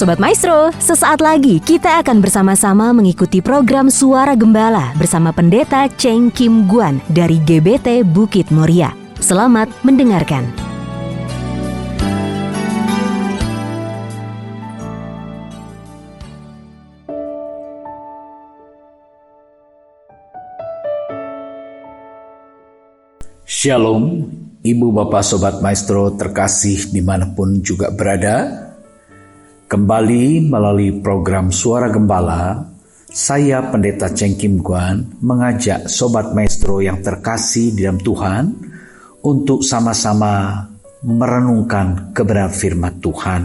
Sobat Maestro, sesaat lagi kita akan bersama-sama mengikuti program Suara Gembala bersama Pendeta Cheng Kim Guan dari GBT Bukit Moria. Selamat mendengarkan. Shalom, Ibu Bapak Sobat Maestro terkasih dimanapun juga berada. Kembali melalui program Suara Gembala, saya Pendeta Cheng Kim Guan mengajak Sobat Maestro yang terkasih di dalam Tuhan untuk sama-sama merenungkan kebenaran firman Tuhan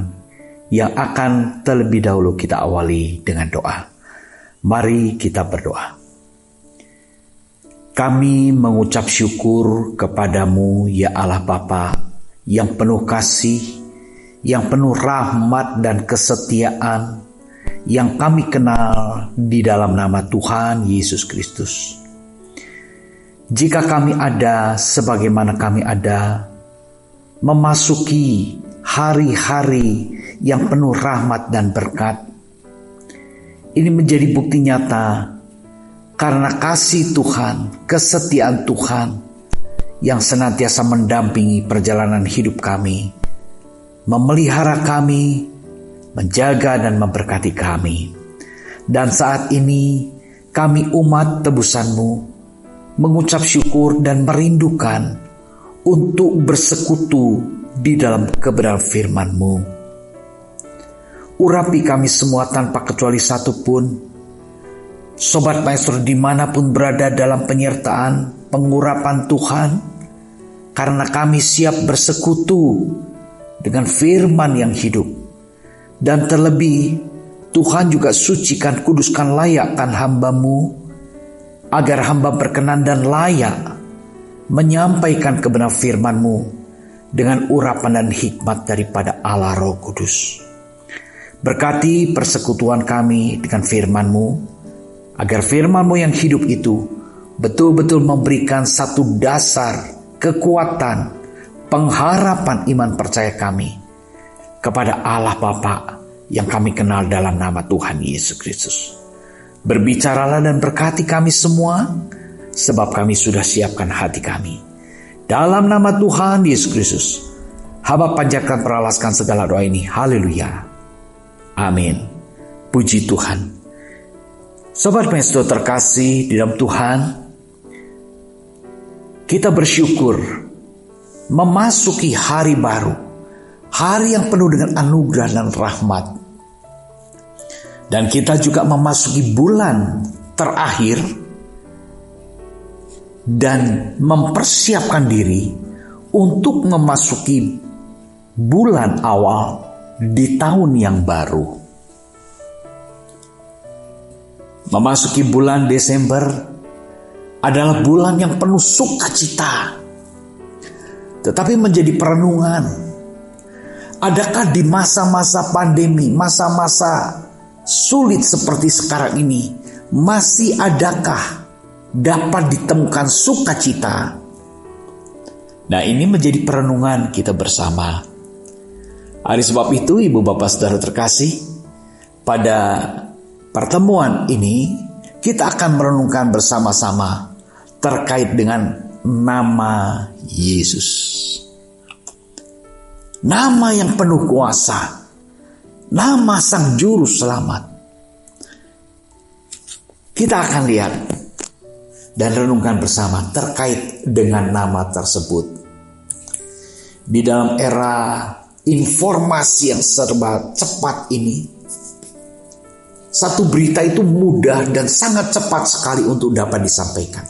yang akan terlebih dahulu kita awali dengan doa. Mari kita berdoa. Kami mengucap syukur kepadamu ya Allah Bapa yang penuh kasih, yang penuh rahmat dan kesetiaan yang kami kenal di dalam nama Tuhan Yesus Kristus. Jika kami ada sebagaimana kami ada, memasuki hari-hari yang penuh rahmat dan berkat, ini menjadi bukti nyata karena kasih Tuhan, kesetiaan Tuhan yang senantiasa mendampingi perjalanan hidup kami, memelihara kami, menjaga dan memberkati kami. Dan saat ini kami umat tebusan-Mu mengucap syukur dan merindukan untuk bersekutu di dalam kebenaran firman-Mu. Urapi kami semua tanpa kecuali satupun. Sobat Maestro dimanapun berada dalam penyertaan pengurapan Tuhan, karena kami siap bersekutu dengan firman yang hidup. Dan terlebih Tuhan juga sucikan, kuduskan, layakkan hamba-Mu, agar hamba berkenan dan layak menyampaikan kebenaran firman-Mu dengan urapan dan hikmat daripada Allah Roh Kudus. Berkati persekutuan kami dengan firman-Mu, agar firman-Mu yang hidup itu betul-betul memberikan satu dasar kekuatan, pengharapan iman percaya kami kepada Allah Bapa yang kami kenal dalam nama Tuhan Yesus Kristus. Berbicaralah dan berkati kami semua, sebab kami sudah siapkan hati kami. Dalam nama Tuhan Yesus Kristus, hamba panjatkan peralaskan segala doa ini. Haleluya. Amin. Puji Tuhan. Sobat Maestro terkasih di dalam Tuhan, kita bersyukur memasuki hari baru, hari yang penuh dengan anugerah dan rahmat. Dan kita juga memasuki bulan terakhir dan mempersiapkan diri untuk memasuki bulan awal di tahun yang baru. Memasuki bulan Desember adalah bulan yang penuh sukacita. Tetapi menjadi perenungan, adakah di masa-masa pandemi, masa-masa sulit seperti sekarang ini, masih adakah dapat ditemukan sukacita? Nah, ini menjadi perenungan kita bersama. Oleh sebab itu, Ibu Bapak Saudara terkasih, pada pertemuan ini kita akan merenungkan bersama-sama terkait dengan nama Yesus. Nama yang penuh kuasa, nama Sang Juru Selamat. Kita akan lihat dan renungkan bersama terkait dengan nama tersebut. Di dalam era informasi yang serba cepat ini, satu berita itu mudah dan sangat cepat sekali untuk dapat disampaikan.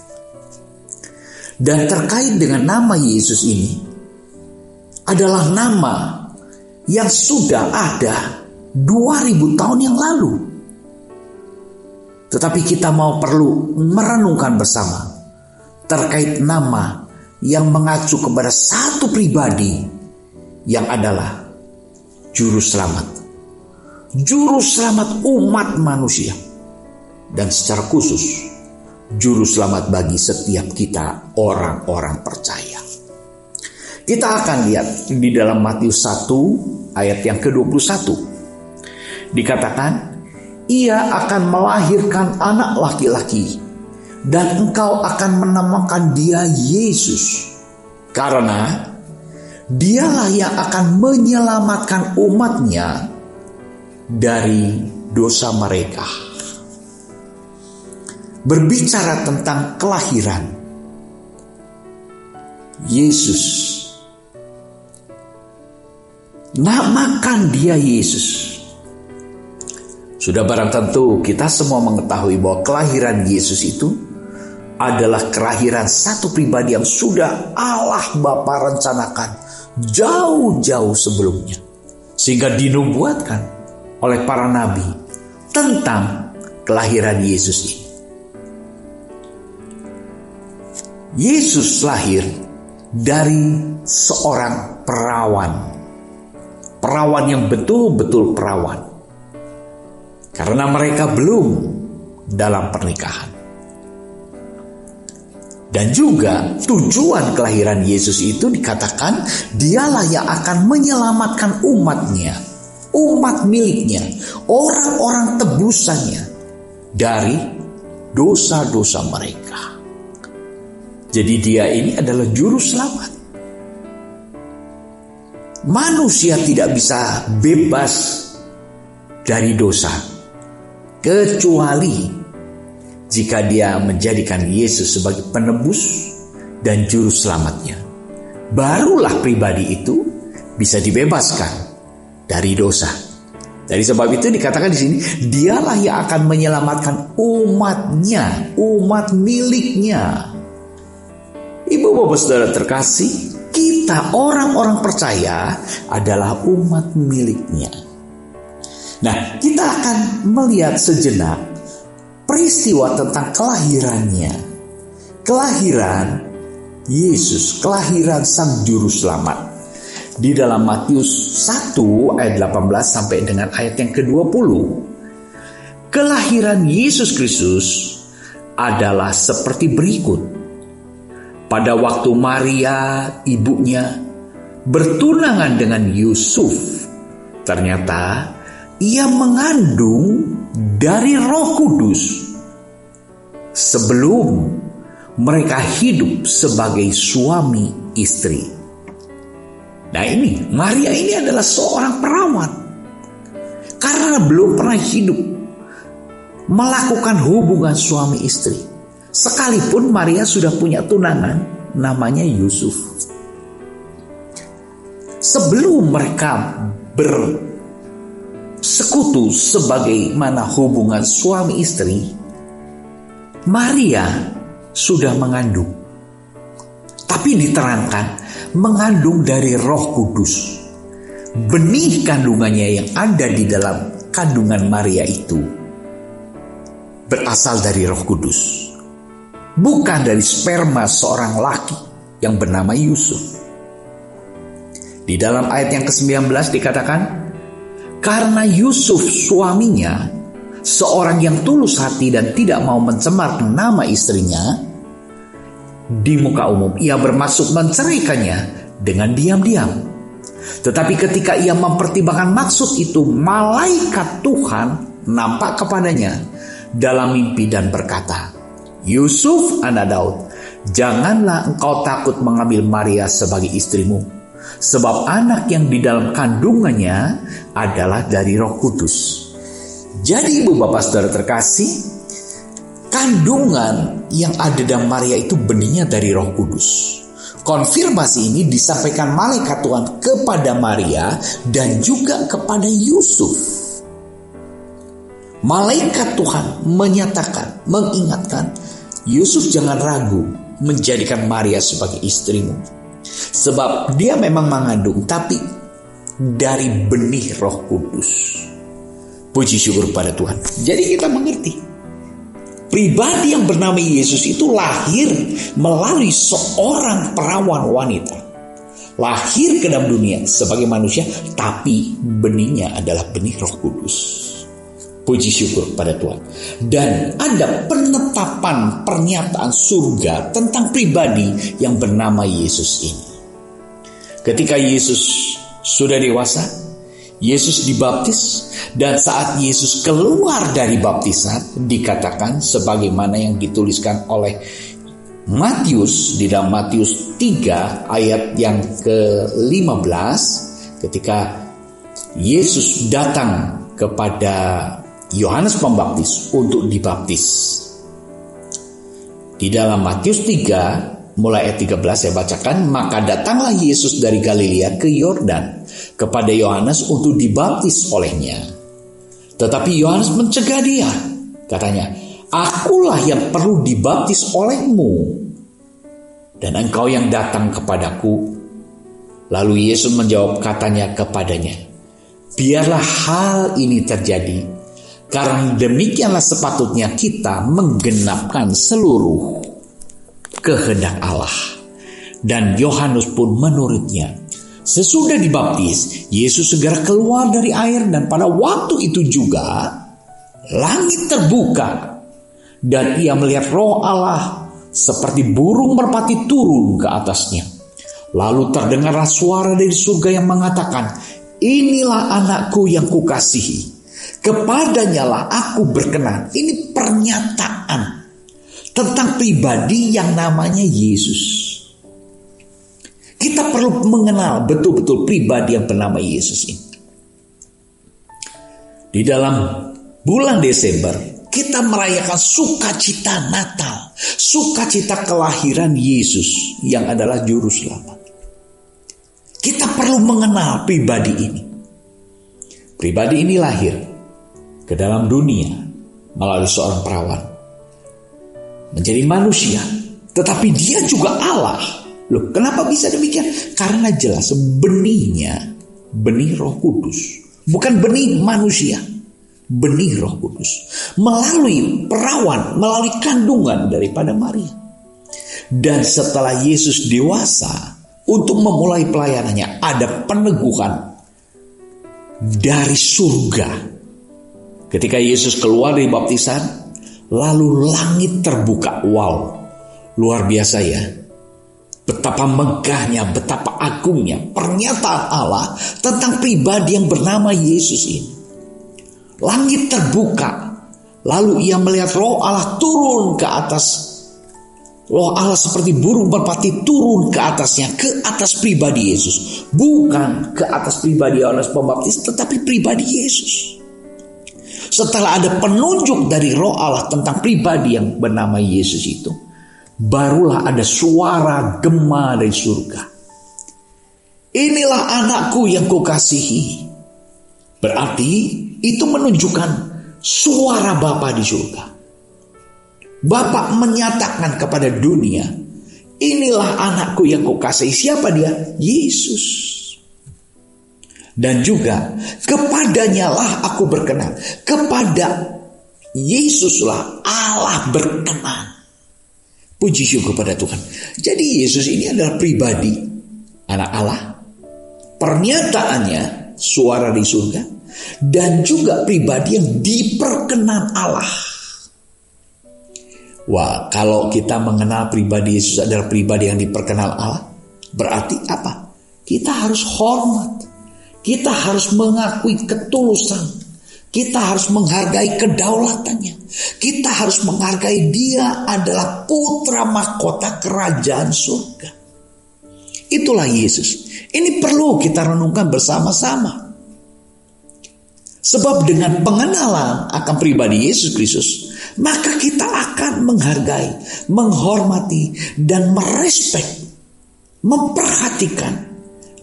Dan terkait dengan nama Yesus ini adalah nama yang sudah ada 2000 tahun yang lalu. Tetapi kita perlu merenungkan bersama terkait nama yang mengacu kepada satu pribadi yang adalah Juru Selamat. Juru selamat umat manusia, dan secara khusus Juru Selamat bagi setiap kita orang-orang percaya. Kita akan lihat di dalam Matius 1 ayat yang ke-21. dikatakan, ia akan melahirkan anak laki-laki dan engkau akan menamakan dia Yesus, karena dialah yang akan menyelamatkan umatnya dari dosa mereka. Berbicara tentang kelahiran Yesus, namakan dia Yesus. Sudah barang tentu kita semua mengetahui bahwa kelahiran Yesus itu adalah kelahiran satu pribadi yang sudah Allah Bapa rencanakan jauh-jauh sebelumnya, sehingga dinubuatkan oleh para nabi tentang kelahiran Yesus ini. Yesus lahir dari seorang perawan yang betul-betul perawan, karena mereka belum dalam pernikahan. Dan juga tujuan kelahiran Yesus itu dikatakan dialah yang akan menyelamatkan umatnya, umat miliknya, orang-orang tebusannya dari dosa-dosa mereka. Jadi dia ini adalah juru selamat. Manusia tidak bisa bebas dari dosa, kecuali jika dia menjadikan Yesus sebagai penebus dan juru selamatnya. Barulah pribadi itu bisa dibebaskan dari dosa. Dari sebab itu dikatakan di sini, dialah yang akan menyelamatkan umatnya, umat miliknya. Ibu bapak saudara terkasih, kita orang-orang percaya adalah umat miliknya. Nah, kita akan melihat sejenak peristiwa tentang kelahirannya. Kelahiran Yesus, kelahiran Sang Juru Selamat. Di dalam Matius 1 ayat 18 sampai dengan ayat yang ke-20. Kelahiran Yesus Kristus adalah seperti berikut. Pada waktu Maria, ibunya, bertunangan dengan Yusuf, ternyata ia mengandung dari Roh Kudus sebelum mereka hidup sebagai suami istri. Nah ini, Maria ini adalah seorang perawan. Karena belum pernah hidup melakukan hubungan suami istri. Sekalipun Maria sudah punya tunangan namanya Yusuf. Sebelum mereka bersekutu sebagaimana hubungan suami istri, Maria sudah mengandung. Tapi diterangkan mengandung dari Roh Kudus. Benih kandungannya yang ada di dalam kandungan Maria itu berasal dari Roh Kudus. Bukan dari sperma seorang laki yang bernama Yusuf. Di dalam ayat yang ke-19 dikatakan, karena Yusuf suaminya, seorang yang tulus hati dan tidak mau mencemarkan nama istrinya, di muka umum ia bermaksud menceraikannya dengan diam-diam. Tetapi ketika ia mempertimbangkan maksud itu, malaikat Tuhan nampak kepadanya dalam mimpi dan berkata, Yusuf anak Daud, janganlah engkau takut mengambil Maria sebagai istrimu, sebab anak yang di dalam kandungannya adalah dari Roh Kudus. Jadi ibu bapak saudara terkasih, kandungan yang ada dalam Maria itu benihnya dari Roh Kudus. Konfirmasi ini disampaikan malaikat Tuhan kepada Maria dan juga kepada Yusuf. Malaikat Tuhan menyatakan, mengingatkan, Yusuf jangan ragu menjadikan Maria sebagai istrimu. Sebab dia memang mengandung, tapi dari benih Roh Kudus. Puji syukur pada Tuhan. Jadi kita mengerti, pribadi yang bernama Yesus itu lahir melalui seorang perawan wanita. Lahir ke dalam dunia sebagai manusia, tapi benihnya adalah benih Roh Kudus. Puji syukur pada Tuhan. Dan ada penetapan pernyataan surga tentang pribadi yang bernama Yesus ini. Ketika Yesus sudah dewasa, Yesus dibaptis, dan saat Yesus keluar dari baptisan dikatakan sebagaimana yang dituliskan oleh Matius di dalam Matius 3 ayat yang ke-15, ketika Yesus datang kepada Yohanes Pembaptis untuk dibaptis. Di dalam Matius 3 mulai ayat 13 saya bacakan, maka datanglah Yesus dari Galilea ke Yordan kepada Yohanes untuk dibaptis olehnya. Tetapi Yohanes mencegah dia, katanya, "Akulah yang perlu dibaptis olehmu, dan engkau yang datang kepadaku." Lalu Yesus menjawab, katanya kepadanya, "Biarlah hal ini terjadi, karena demikianlah sepatutnya kita menggenapkan seluruh kehendak Allah." Dan Yohanes pun menurutnya. Sesudah dibaptis, Yesus segera keluar dari air, dan pada waktu itu juga langit terbuka, dan ia melihat Roh Allah seperti burung merpati turun ke atasnya. Lalu terdengarlah suara dari surga yang mengatakan, "Inilah anakku yang kukasihi, kepadanya lah aku berkenan." Ini pernyataan tentang pribadi yang namanya Yesus. Kita perlu mengenal betul-betul pribadi yang bernama Yesus ini. Di dalam bulan Desember, kita merayakan sukacita Natal, sukacita kelahiran Yesus yang adalah juru selamat. Kita perlu mengenal pribadi ini. Pribadi ini lahir ke dalam dunia melalui seorang perawan, menjadi manusia, tetapi dia juga Allah. Loh, kenapa bisa demikian? Karena jelas benihnya, benih Roh Kudus, bukan benih manusia, benih Roh Kudus, melalui perawan, melalui kandungan daripada Maria. Dan setelah Yesus dewasa untuk memulai pelayanannya, ada peneguhan dari surga. Ketika Yesus keluar dari baptisan, lalu langit terbuka. Wow, luar biasa ya. Betapa megahnya, betapa agungnya pernyataan Allah tentang pribadi yang bernama Yesus ini. Langit terbuka, lalu ia melihat Roh Allah turun ke atas. Roh Allah seperti burung merpati turun ke atasnya, ke atas pribadi Yesus. Bukan ke atas pribadi Yohanes Pembaptis, tetapi pribadi Yesus. Setelah ada penunjuk dari Roh Allah tentang pribadi yang bernama Yesus itu, barulah ada suara gema dari surga. "Inilah anakku yang kukasihi." Berarti itu menunjukkan suara Bapa di surga. Bapa menyatakan kepada dunia, "Inilah anakku yang kukasihi." Siapa dia? Yesus. Dan juga, "Kepadanya lah aku berkenan." Kepada Yesuslah Allah berkenan. Puji syukur kepada Tuhan. Jadi Yesus ini adalah pribadi anak Allah, pernyataannya suara di surga, dan juga pribadi yang diperkenan Allah. Wah, kalau kita mengenal pribadi Yesus adalah pribadi yang diperkenan Allah, berarti apa? Kita harus hormat, kita harus mengakui ketulusan, kita harus menghargai kedaulatannya. Kita harus menghargai dia adalah putra mahkota kerajaan surga. Itulah Yesus. Ini perlu kita renungkan bersama-sama. Sebab dengan pengenalan akan pribadi Yesus Kristus, maka kita akan menghargai, menghormati, dan merespek, memperhatikan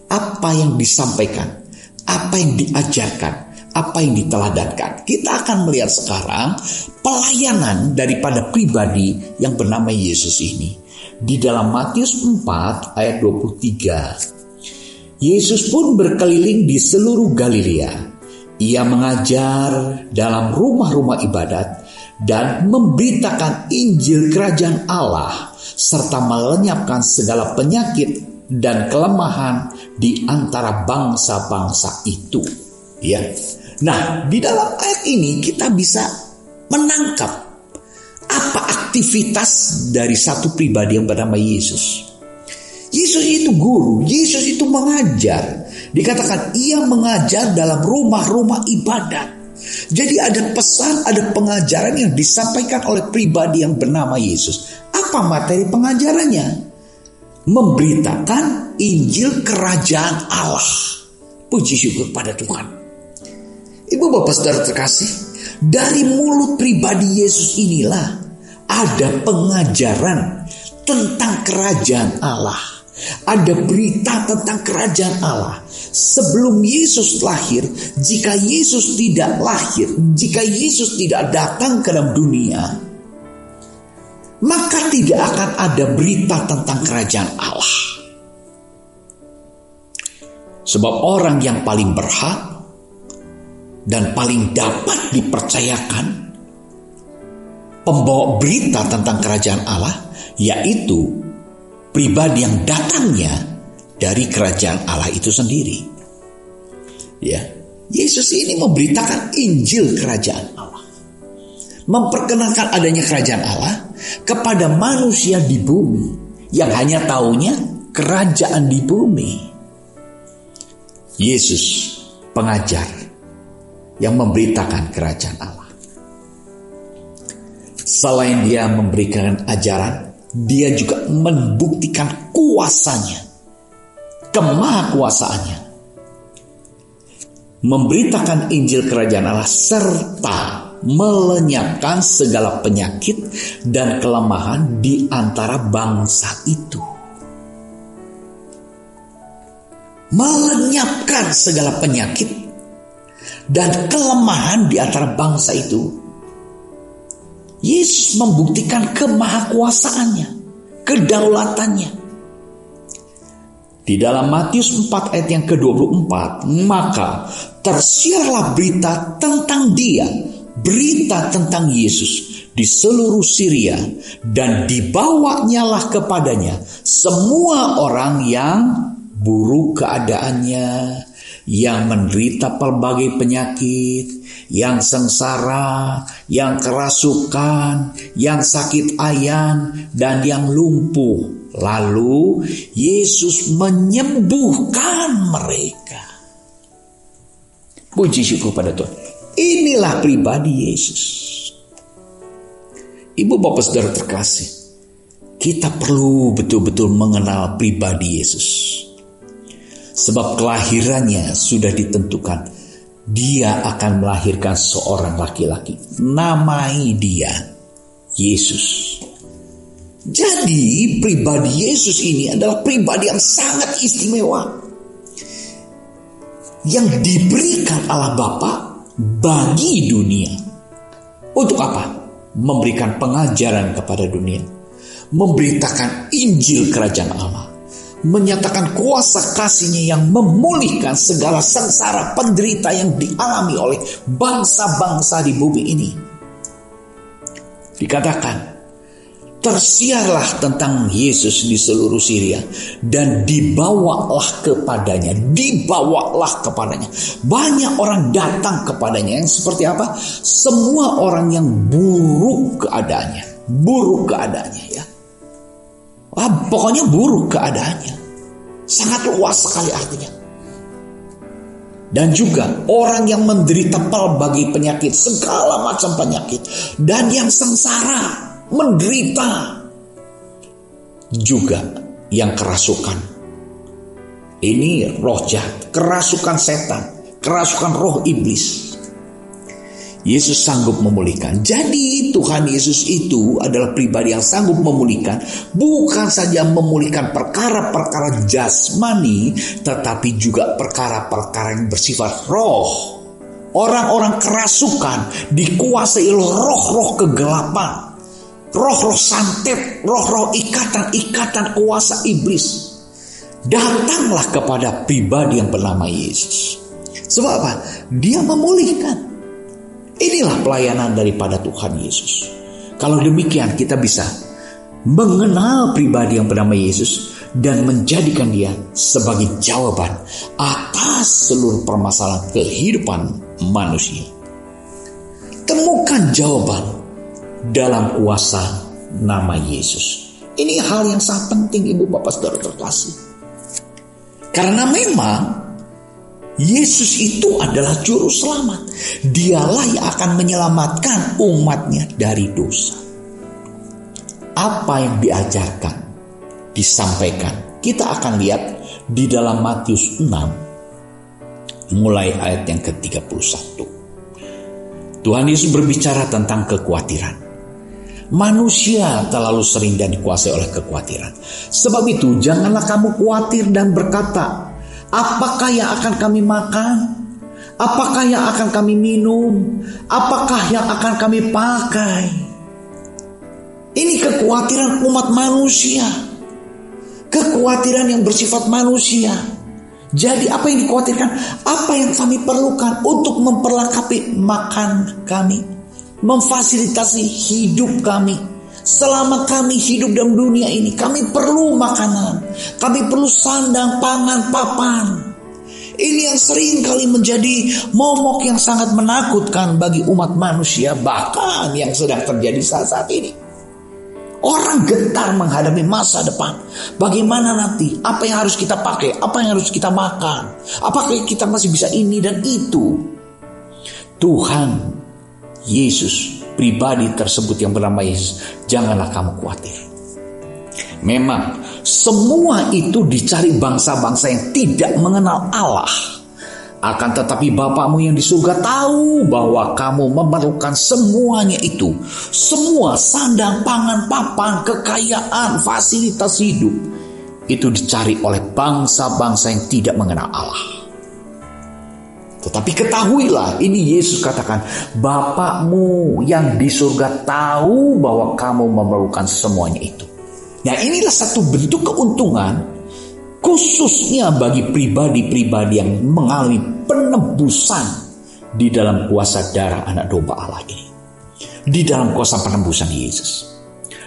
apa yang disampaikan, apa yang diajarkan, apa yang diteladankan. Kita akan melihat sekarang pelayanan daripada pribadi yang bernama Yesus ini. Di dalam Matius 4 ayat 23. Yesus pun berkeliling di seluruh Galilea. Ia mengajar dalam rumah-rumah ibadat dan memberitakan Injil Kerajaan Allah, serta melenyapkan segala penyakit dan kelemahan di antara bangsa-bangsa itu. Ya. Nah, di dalam ayat ini kita bisa menangkap apa aktivitas dari satu pribadi yang bernama Yesus. Yesus itu guru, Yesus itu mengajar, Dikatakan ia mengajar dalam rumah-rumah ibadat. Jadi ada pesan, ada pengajaran yang disampaikan oleh pribadi yang bernama Yesus. Apa materi pengajarannya? Memberitakan Injil Kerajaan Allah. Puji syukur pada Tuhan. Ibu bapak saudara terkasih, dari mulut pribadi Yesus inilah ada pengajaran tentang kerajaan Allah. Ada berita tentang kerajaan Allah. Sebelum Yesus lahir, jika Yesus tidak lahir, jika Yesus tidak datang ke dalam dunia, maka tidak akan ada berita tentang kerajaan Allah. Sebab orang yang paling berhak dan paling dapat dipercayakan pembawa berita tentang kerajaan Allah, yaitu pribadi yang datangnya dari kerajaan Allah itu sendiri. Ya, Yesus ini memberitakan Injil kerajaan Allah, memperkenalkan adanya kerajaan Allah kepada manusia di bumi yang hanya taunya kerajaan di bumi. Yesus pengajar yang memberitakan kerajaan Allah. Selain dia memberikan ajaran, dia juga membuktikan kuasanya, kemahakuasaannya, memberitakan Injil kerajaan Allah serta melenyapkan segala penyakit dan kelemahan di antara bangsa itu. Melenyapkan segala penyakit dan kelemahan di antara bangsa itu. Yesus membuktikan kemahakuasaannya, kedaulatannya. Di dalam Matius 4 ayat yang ke-24, maka tersiarlah berita tentang dia, berita tentang Yesus di seluruh Syria, dan dibawanyalah kepadanya semua orang yang buruk keadaannya, yang menderita pelbagai penyakit, yang sengsara, yang kerasukan, yang sakit ayan, dan yang lumpuh. Lalu Yesus menyembuhkan mereka. Puji syukur pada Tuhan. Inilah pribadi Yesus. Ibu bapak saudara terkasih, kita perlu betul-betul mengenal pribadi Yesus. Sebab kelahirannya sudah ditentukan. Dia akan melahirkan seorang laki-laki. Namai dia Yesus. Jadi pribadi Yesus ini adalah pribadi yang sangat istimewa, yang diberikan Allah Bapa bagi dunia. Untuk apa? Memberikan pengajaran kepada dunia, memberitakan Injil kerajaan Allah, menyatakan kuasa kasih-Nya yang memulihkan segala sengsara penderita yang dialami oleh bangsa-bangsa di bumi ini. Dikatakan, tersiarlah tentang Yesus di seluruh Syria dan dibawalah kepadanya. Banyak orang datang kepadanya yang seperti apa? Semua orang yang buruk keadaannya ya. Pokoknya buruk keadaannya. Sangat luas sekali artinya. Dan juga orang yang menderita pelbagai penyakit, segala macam penyakit, dan yang sengsara, menderita, juga yang kerasukan. Ini roh jahat, kerasukan setan, kerasukan roh iblis. Yesus sanggup memulihkan. Jadi Tuhan Yesus itu adalah pribadi yang sanggup memulihkan. Bukan saja memulihkan perkara-perkara jasmani, tetapi juga perkara-perkara yang bersifat roh. Orang-orang kerasukan dikuasai oleh roh-roh kegelapan, roh-roh santet, roh-roh ikatan-ikatan kuasa iblis. Datanglah kepada pribadi yang bernama Yesus. Sebab apa? Dia memulihkan. Inilah pelayanan daripada Tuhan Yesus. Kalau demikian kita bisa mengenal pribadi yang bernama Yesus dan menjadikan dia sebagai jawaban atas seluruh permasalahan kehidupan manusia. Temukan jawaban dalam kuasa nama Yesus. Ini hal yang sangat penting, ibu bapak saudara terkasih. Karena memang Yesus itu adalah juru selamat. Dialah yang akan menyelamatkan umatnya dari dosa. Apa yang diajarkan, disampaikan, kita akan lihat di dalam Matius 6, mulai ayat yang ke-31. Tuhan Yesus berbicara tentang kekhawatiran. Manusia terlalu sering dan dikuasai oleh kekhawatiran. Sebab itu janganlah kamu khawatir dan berkata, apakah yang akan kami makan? Apakah yang akan kami minum? Apakah yang akan kami pakai? Ini kekhawatiran umat manusia. Kekhawatiran yang bersifat manusia. Jadi apa yang dikhawatirkan? Apa yang kami perlukan untuk memperlengkapi makan kami, memfasilitasi hidup kami. Selama kami hidup dalam dunia ini, kami perlu makanan, kami perlu sandang, pangan, papan. Ini yang sering kali menjadi momok yang sangat menakutkan bagi umat manusia, bahkan yang sedang terjadi saat ini. Orang gentar menghadapi masa depan. Bagaimana nanti? Apa yang harus kita pakai? Apa yang harus kita makan? Apakah kita masih bisa ini dan itu? Tuhan Yesus, pribadi tersebut yang bernama Yesus, janganlah kamu khawatir. Memang semua itu dicari bangsa-bangsa yang tidak mengenal Allah. Akan tetapi Bapamu yang di surga tahu bahwa kamu memerlukan semuanya itu. Semua sandang, pangan, papan, kekayaan, fasilitas hidup. Itu dicari oleh bangsa-bangsa yang tidak mengenal Allah. Tetapi ketahuilah, ini Yesus katakan, Bapakmu yang di surga tahu bahwa kamu memerlukan semuanya itu. Nah, inilah satu bentuk keuntungan khususnya bagi pribadi-pribadi yang mengalami penebusan di dalam kuasa darah anak domba Allah ini. Di dalam kuasa penebusan Yesus.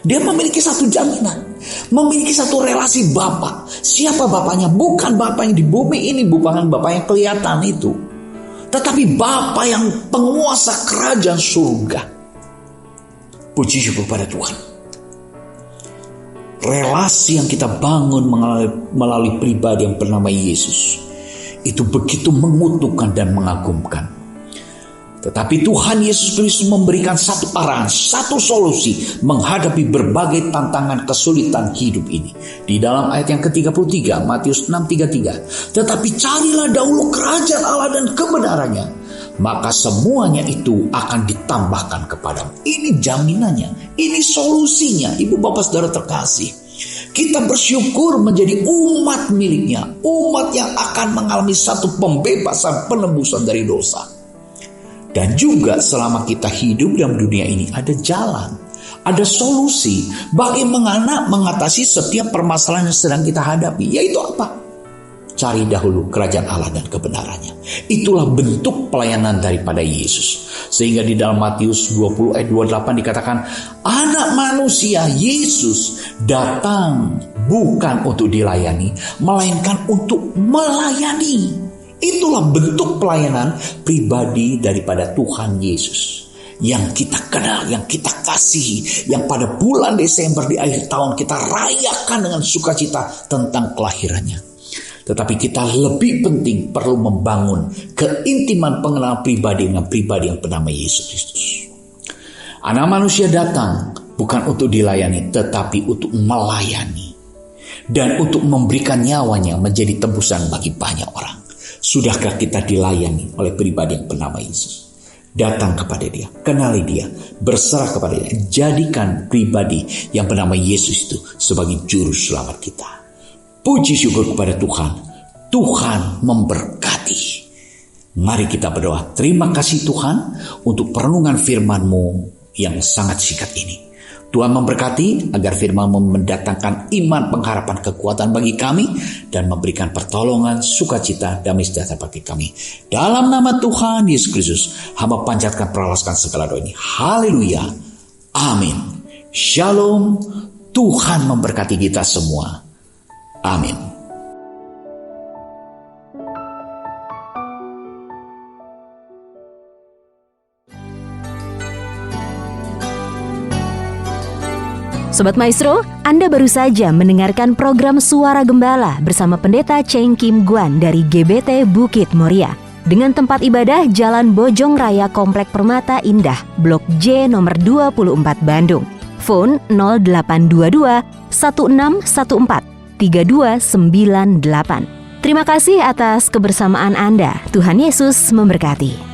Dia memiliki satu jaminan. Memiliki satu relasi Bapa. Siapa Bapaknya? Bukan Bapa yang di bumi ini. Bukan Bapa yang kelihatan itu. Tetapi Bapa yang penguasa kerajaan surga. Puji syukur pada Tuhan. Relasi yang kita bangun melalui pribadi yang bernama Yesus itu begitu menguntungkan dan mengagumkan. Tetapi Tuhan Yesus Kristus memberikan satu arahan, satu solusi menghadapi berbagai tantangan kesulitan hidup ini. Di dalam ayat yang ke-33, Matius 6:33, tetapi carilah dahulu kerajaan Allah dan kebenarannya, maka semuanya itu akan ditambahkan kepadamu. Ini jaminannya, ini solusinya. Ibu bapak saudara terkasih, kita bersyukur menjadi umat miliknya, umat yang akan mengalami satu pembebasan, penebusan dari dosa. Dan juga selama kita hidup dalam dunia ini ada jalan, ada solusi bagaimana mengatasi setiap permasalahan yang sedang kita hadapi. Yaitu apa? Cari dahulu kerajaan Allah dan kebenarannya. Itulah bentuk pelayanan daripada Yesus. Sehingga di dalam Matius 20 ayat 28 dikatakan, Anak manusia Yesus datang bukan untuk dilayani, melainkan untuk melayani. Itulah bentuk pelayanan pribadi daripada Tuhan Yesus. Yang kita kenal, yang kita kasihi, yang pada bulan Desember di akhir tahun kita rayakan dengan sukacita tentang kelahirannya. Tetapi kita lebih penting perlu membangun keintiman pengenalan pribadi dengan pribadi yang bernama Yesus Kristus. Anak manusia datang bukan untuk dilayani, tetapi untuk melayani. Dan untuk memberikan nyawanya menjadi tebusan bagi banyak orang. Sudahkah kita dilayani oleh pribadi yang bernama Yesus? Datang kepada dia, kenali dia, berserah kepada dia. Jadikan pribadi yang bernama Yesus itu sebagai juru selamat kita. Puji syukur kepada Tuhan. Tuhan memberkati. Mari kita berdoa. Terima kasih Tuhan untuk perenungan firman-Mu yang sangat singkat ini. Tuhan memberkati agar firman-Mu mendatangkan iman, pengharapan, kekuatan bagi kami dan memberikan pertolongan, sukacita, damai sejahtera bagi kami. Dalam nama Tuhan Yesus Kristus, hamba panjatkan peralaskan segala doa ini. Haleluya. Amin. Shalom. Tuhan memberkati kita semua. Amin. Sobat Maestro, Anda baru saja mendengarkan program Suara Gembala bersama Pendeta Cheng Kim Guan dari GBT Bukit Moria. Dengan tempat ibadah Jalan Bojong Raya Komplek Permata Indah, Blok J nomor 24 Bandung. Phone 0822 1614 3298. Terima kasih atas kebersamaan Anda. Tuhan Yesus memberkati.